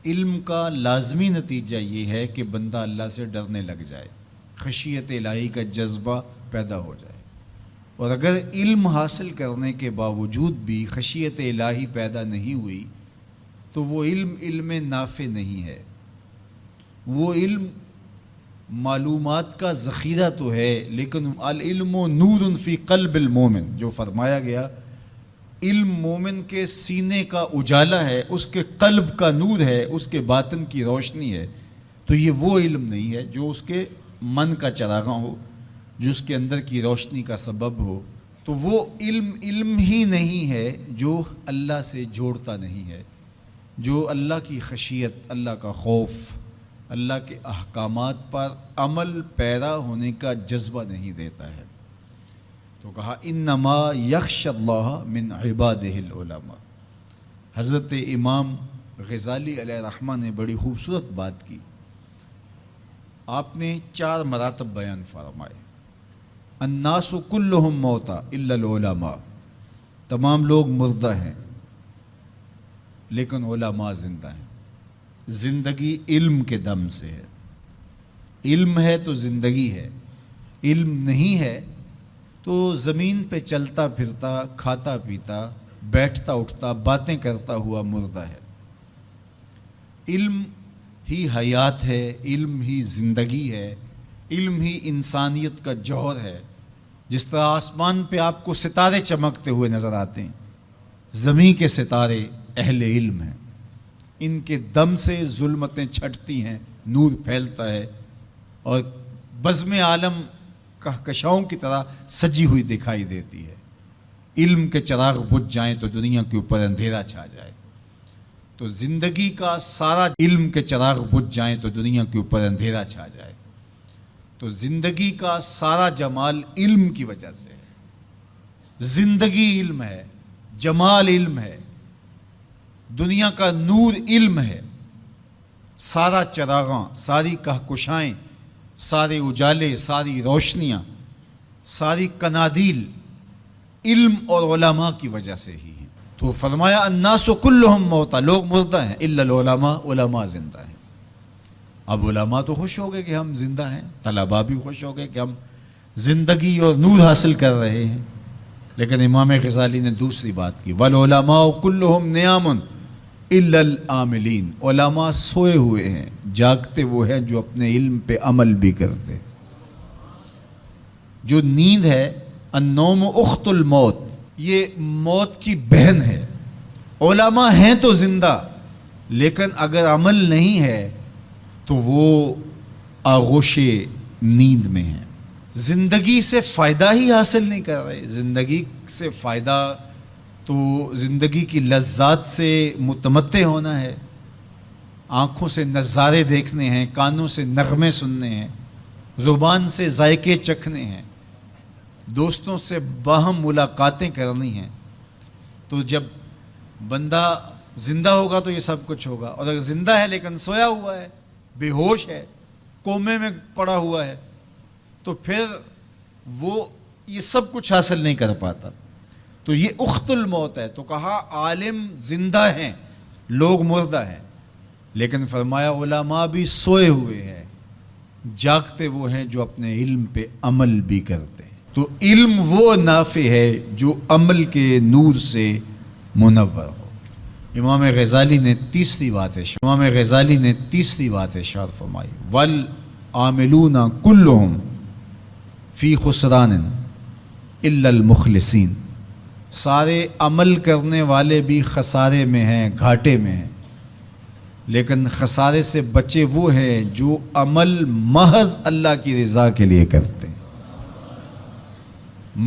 علم کا لازمی نتیجہ یہ ہے کہ بندہ اللہ سے ڈرنے لگ جائے، خشیت الہی کا جذبہ پیدا ہو جائے۔ اور اگر علم حاصل کرنے کے باوجود بھی خشیت الہی پیدا نہیں ہوئی تو وہ علم نافع نہیں ہے۔ وہ علم معلومات کا ذخیرہ تو ہے، لیکن العلم نور فی قلب المومن، جو فرمایا گیا علم مومن کے سینے کا اجالا ہے، اس کے قلب کا نور ہے، اس کے باطن کی روشنی ہے۔ تو یہ وہ علم نہیں ہے جو اس کے من کا چراغاں ہو، جو اس کے اندر کی روشنی کا سبب ہو۔ تو وہ علم ہی نہیں ہے جو اللہ سے جوڑتا نہیں ہے، جو اللہ کی خشیت، اللہ کا خوف، اللہ کے احکامات پر عمل پیرا ہونے کا جذبہ نہیں دیتا ہے۔ تو کہا انما یخشی اللہ من عبادہ العلماء۔ حضرت امام غزالی علیہ الرحمہ نے بڑی خوبصورت بات کی۔ آپ نے 4 مراتب بیان فرمائے۔ الناس کلہم موتا الا العلماء، تمام لوگ مردہ ہیں لیکن علماء زندہ ہیں۔ زندگی علم کے دم سے ہے۔ علم ہے تو زندگی ہے، علم نہیں ہے تو زمین پہ چلتا پھرتا، کھاتا پیتا، بیٹھتا اٹھتا، باتیں کرتا ہوا مردہ ہے۔ علم ہی حیات ہے، علم ہی زندگی ہے، علم ہی انسانیت کا جوہر ہے۔ جس طرح آسمان پہ آپ کو ستارے چمکتے ہوئے نظر آتے ہیں، زمین کے ستارے اہل علم ہیں۔ ان کے دم سے ظلمتیں چھٹتی ہیں، نور پھیلتا ہے اور بزم عالم کہکشاؤں کی طرح سجی ہوئی دکھائی دیتی ہے۔ علم کے چراغ بجھ جائیں تو دنیا کے اوپر اندھیرا چھا جائے۔ تو زندگی کا سارا علم کے چراغ بجھ جائیں تو دنیا کے اوپر اندھیرا چھا جائے۔ تو زندگی کا سارا جمال علم کی وجہ سے ہے۔ زندگی علم ہے، جمال علم ہے، دنیا کا نور علم ہے۔ سارا چراغاں، ساری کہکشائیں، سارے اجالے، ساری روشنیاں، ساری کنادیل علم اور علماء کی وجہ سے ہی ہیں۔ تو فرمایا الناس کلہم موتا، لوگ مردہ ہیں الا العلماء، علماء زندہ ہیں۔ اب علماء تو خوش ہو گئے کہ ہم زندہ ہیں، طلباء بھی خوش ہو گئے کہ ہم زندگی اور نور حاصل کر رہے ہیں۔ لیکن امام غزالی نے دوسری بات کی، والعلماء کلہم نیام الا العاملین، علماء سوئے ہوئے ہیں، جاگتے وہ ہیں جو اپنے علم پہ عمل بھی کرتے۔ جو نیند ہے، النوم اخت الموت، یہ موت کی بہن ہے۔ علماء ہیں تو زندہ، لیکن اگر عمل نہیں ہے تو وہ آغوش نیند میں ہیں، زندگی سے فائدہ ہی حاصل نہیں کر رہے۔ زندگی سے فائدہ تو زندگی کی لذات سے متمتع ہونا ہے، آنکھوں سے نظارے دیکھنے ہیں، کانوں سے نغمے سننے ہیں، زبان سے ذائقے چکھنے ہیں، دوستوں سے باہم ملاقاتیں کرنی ہیں۔ تو جب بندہ زندہ ہوگا تو یہ سب کچھ ہوگا، اور اگر زندہ ہے لیکن سویا ہوا ہے، بے ہوش ہے، کومے میں پڑا ہوا ہے، تو پھر وہ یہ سب کچھ حاصل نہیں کر پاتا۔ تو یہ اخت الموت ہے۔ تو کہا عالم زندہ ہیں، لوگ مردہ ہیں، لیکن فرمایا علماء بھی سوئے ہوئے ہیں، جاگتے وہ ہیں جو اپنے علم پہ عمل بھی کرتے ہیں۔ تو علم وہ نافع ہے جو عمل کے نور سے منور ہو۔ امام غزالی نے تیسری بات ارشاد فرمائی، والعاملون کلہم فی خسران الا المخلصین، سارے عمل کرنے والے بھی خسارے میں ہیں، گھاٹے میں ہیں، لیکن خسارے سے بچے وہ ہیں جو عمل محض اللہ کی رضا کے لیے کرتے ہیں۔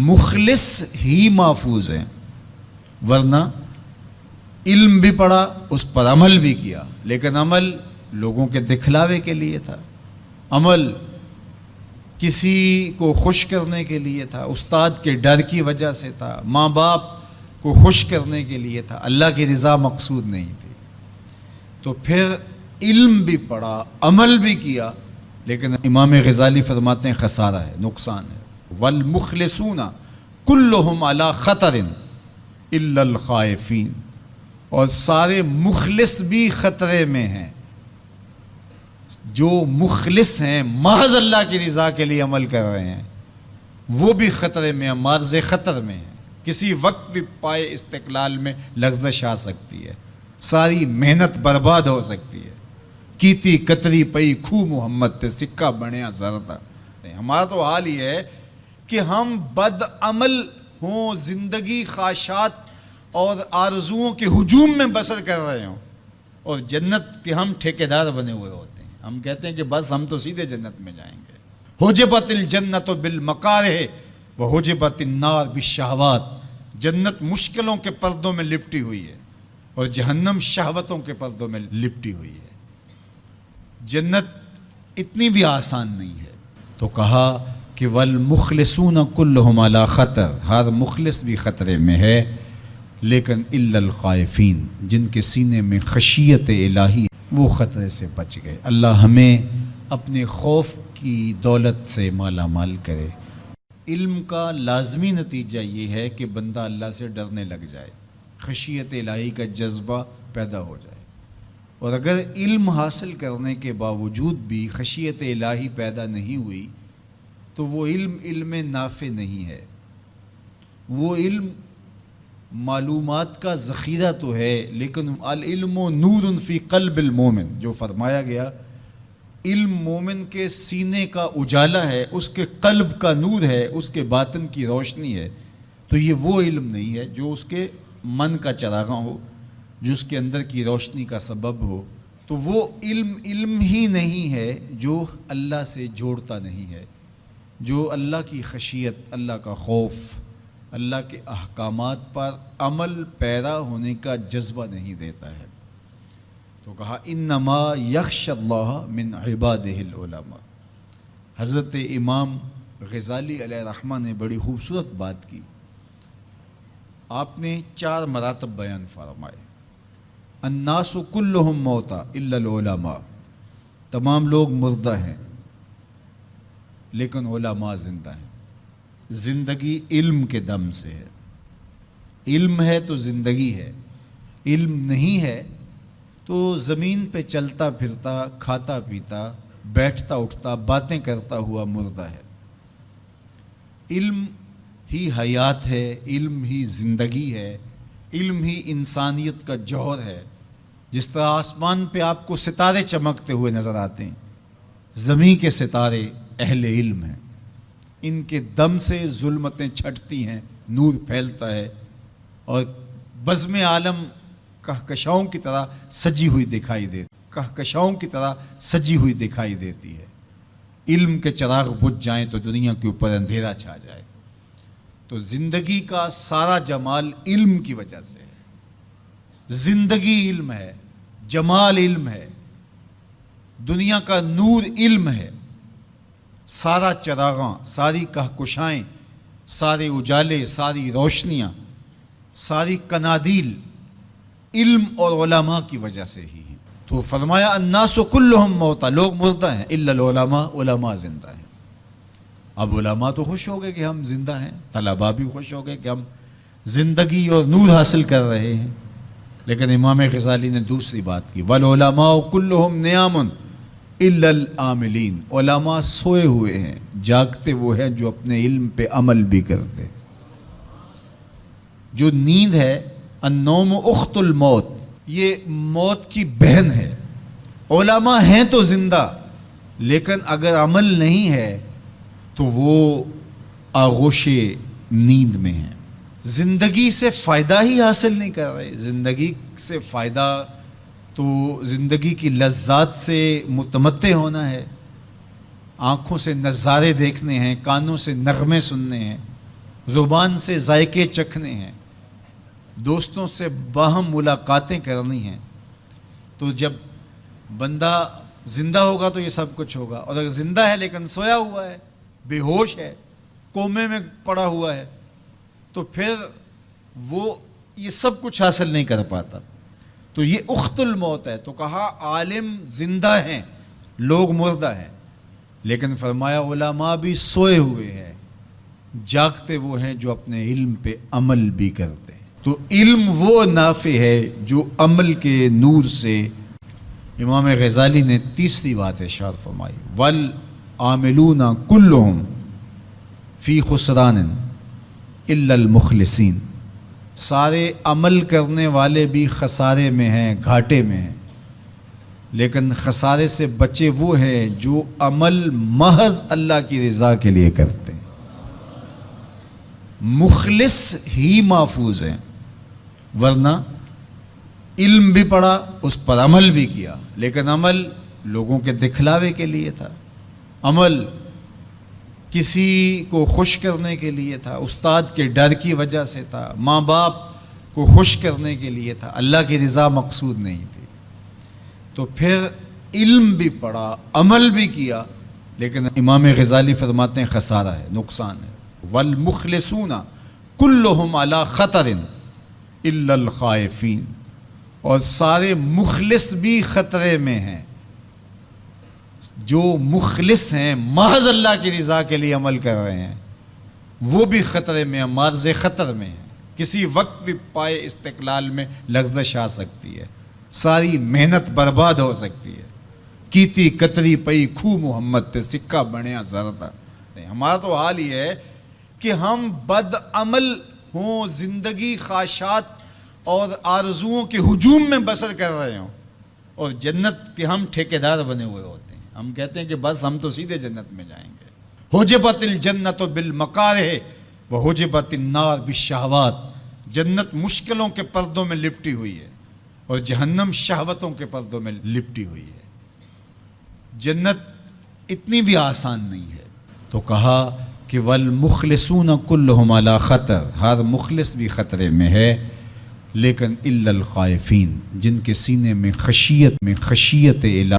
مخلص ہی محفوظ ہیں، ورنہ علم بھی پڑھا، اس پر عمل بھی کیا، لیکن عمل لوگوں کے دکھلاوے کے لیے تھا، عمل کسی کو خوش کرنے کے لیے تھا، استاد کے ڈر کی وجہ سے تھا، ماں باپ کو خوش کرنے کے لیے تھا، اللہ کی رضا مقصود نہیں تھی۔ تو پھر علم بھی پڑھا، عمل بھی کیا، لیکن امام غزالی فرماتے ہیں خسارہ ہے، نقصان ہے۔ والمخلصون کلہم علی خطر الا الخائفین، اور سارے مخلص بھی خطرے میں ہیں. جو مخلص ہیں، محض اللہ کی رضا کے لیے عمل کر رہے ہیں، وہ بھی خطرے میں ہیں، معرض خطر میں ہیں. کسی وقت بھی پائے استقلال میں لغزش آ سکتی ہے، ساری محنت برباد ہو سکتی ہے. کیتی کتری پئی کھو محمد تے سکہ بنیا زردہ. ہمارا تو حال یہ ہے کہ ہم بد عمل ہوں، زندگی خواہشات اور آرزوؤں کے ہجوم میں بسر کر رہے ہوں، اور جنت کے ہم ٹھیکیدار بنے ہوئے ہوتے ہیں. ہم کہتے ہیں کہ بس ہم تو سیدھے جنت میں جائیں گے. حجبت الجنت بالمکارہ وحجبت النار بالشہوات. جنت مشکلوں کے پردوں میں لپٹی ہوئی ہے اور جہنم شہوتوں کے پردوں میں لپٹی ہوئی ہے. جنت اتنی بھی آسان نہیں ہے. تو کہا کہ والمخلصون کلہم علی خطر، ہر مخلص بھی خطرے میں ہے، لیکن الا الخائفین، جن کے سینے میں خشیت الہی وہ خطرے سے بچ گئے. اللہ ہمیں اپنے خوف کی دولت سے مالا مال کرے. علم کا لازمی نتیجہ یہ ہے کہ بندہ اللہ سے ڈرنے لگ جائے، خشیت الہی کا جذبہ پیدا ہو جائے. اور اگر علم حاصل کرنے کے باوجود بھی خشیت الہی پیدا نہیں ہوئی تو وہ علم نافع نہیں ہے. وہ علم معلومات کا ذخیرہ تو ہے، لیکن العلم نور فی قلب المومن، جو فرمایا گیا علم مومن کے سینے کا اجالا ہے، اس کے قلب کا نور ہے، اس کے باطن کی روشنی ہے. تو یہ وہ علم نہیں ہے جو اس کے من کا چراغاں ہو، جو اس کے اندر کی روشنی کا سبب ہو. تو وہ علم ہی نہیں ہے جو اللہ سے جوڑتا نہیں ہے، جو اللہ کی خشیت، اللہ کا خوف، اللہ کے احکامات پر عمل پیرا ہونے کا جذبہ نہیں دیتا ہے. تو کہا انما یخشی اللہ من عبادہ العلماء. حضرت امام غزالی علیہ الرحمہ نے بڑی خوبصورت بات کی. آپ نے 4 مراتب بیان فرمائے. الناس کلہم موتا الا العلماء، تمام لوگ مردہ ہیں لیکن علماء زندہ ہیں. زندگی علم کے دم سے ہے. علم ہے تو زندگی ہے، علم نہیں ہے تو زمین پہ چلتا پھرتا، کھاتا پیتا، بیٹھتا اٹھتا، باتیں کرتا ہوا مردہ ہے. علم ہی حیات ہے، علم ہی زندگی ہے، علم ہی انسانیت کا جوہر ہے. جس طرح آسمان پہ آپ کو ستارے چمکتے ہوئے نظر آتے ہیں، زمین کے ستارے اہل علم ہیں. ان کے دم سے ظلمتیں چھٹتی ہیں، نور پھیلتا ہے، اور بزم عالم کہکشاؤں کی طرح سجی ہوئی دکھائی دیتی، کہکشاؤں کی طرح سجی ہوئی دکھائی دیتی ہے. علم کے چراغ بجھ جائیں تو دنیا کے اوپر اندھیرا چھا جائے. تو زندگی کا سارا جمال علم کی وجہ سے ہے. زندگی علم ہے، جمال علم ہے، دنیا کا نور علم ہے. سارا چراغاں، ساری کہکشائیں، سارے اجالے، ساری روشنیاں، ساری کنادیل علم اور علماء کی وجہ سے ہی ہیں. تو فرمایا الناس کلہم موتا، لوگ مردہ ہیں الا العلماء، علماء زندہ ہیں. اب علماء تو خوش ہو گئے کہ ہم زندہ ہیں، طلباء بھی خوش ہو گئے کہ ہم زندگی اور نور حاصل کر رہے ہیں. لیکن امام غزالی نے دوسری بات کی، والعلماء کلہم نیام الا العاملین. علماء سوئے ہوئے ہیں، جاگتے وہ ہیں جو اپنے علم پہ عمل بھی کرتے. جو نیند ہے، النوم اخت الموت، یہ موت کی بہن ہے. علماء ہیں تو زندہ، لیکن اگر عمل نہیں ہے تو وہ آغوش نیند میں ہیں. زندگی سے فائدہ ہی حاصل نہیں کر رہے. زندگی سے فائدہ تو زندگی کی لذات سے متمتع ہونا ہے، آنکھوں سے نظارے دیکھنے ہیں، کانوں سے نغمے سننے ہیں، زبان سے ذائقے چکھنے ہیں، دوستوں سے باہم ملاقاتیں کرنی ہیں. تو جب بندہ زندہ ہوگا تو یہ سب کچھ ہوگا. اور اگر زندہ ہے لیکن سویا ہوا ہے، بے ہوش ہے، کومے میں پڑا ہوا ہے، تو پھر وہ یہ سب کچھ حاصل نہیں کر پاتا. تو یہ اخت الموت ہے. تو کہا عالم زندہ ہیں، لوگ مردہ ہیں، لیکن فرمایا علماء بھی سوئے ہوئے ہیں، جاگتے وہ ہیں جو اپنے علم پہ عمل بھی کرتے ہیں. تو علم وہ نافع ہے جو عمل کے نور سے. امام غزالی نے تیسری بات ارشاد فرمائی والعاملون کلہم فی خسران الا المخلصین. سارے عمل کرنے والے بھی خسارے میں ہیں، گھاٹے میں ہیں، لیکن خسارے سے بچے وہ ہیں جو عمل محض اللہ کی رضا کے لیے کرتے ہیں. مخلص ہی محفوظ ہیں، ورنہ علم بھی پڑھا، اس پر عمل بھی کیا، لیکن عمل لوگوں کے دکھلاوے کے لیے تھا، عمل کسی کو خوش کرنے کے لیے تھا، استاد کے ڈر کی وجہ سے تھا، ماں باپ کو خوش کرنے کے لیے تھا، اللہ کی رضا مقصود نہیں تھی. تو پھر علم بھی پڑھا، عمل بھی کیا، لیکن امام غزالی فرماتے ہیں خسارہ ہے، نقصان ہے. والمخلصون کلہم علی خطر الا الخائفین. اور سارے مخلص بھی خطرے میں ہیں. جو مخلص ہیں، محض اللہ کی رضا کے لیے عمل کر رہے ہیں، وہ بھی خطرے میں ہیں، معرض خطر میں ہیں. کسی وقت بھی پائے استقلال میں لغزش آ سکتی ہے، ساری محنت برباد ہو سکتی ہے. کیتی کتری پئی کھو محمد تے سکہ بنیا زردہ. ہمارا تو حال یہ ہے کہ ہم بد عمل ہوں، زندگی خواہشات اور آرزوؤں کے ہجوم میں بسر کر رہے ہوں، اور جنت کے ہم ٹھیکیدار بنے ہوئے ہوتے ہیں. ہم کہتے ہیں کہ بس ہم تو سیدھے جنت میں جائیں گے. حجبت الجنت بالمکارہ وحجبت النار بالشہوات. جنت مشکلوں کے پردوں میں لپٹی ہوئی ہے اور جہنم شہوتوں کے پردوں میں لپٹی ہوئی ہے. جنت اتنی بھی آسان نہیں ہے. تو کہا کہ والمخلصون کلہم علی خطر، ہر مخلص بھی خطرے میں ہے، لیکن الا الخائفین، جن کے سینے میں خشیت الہ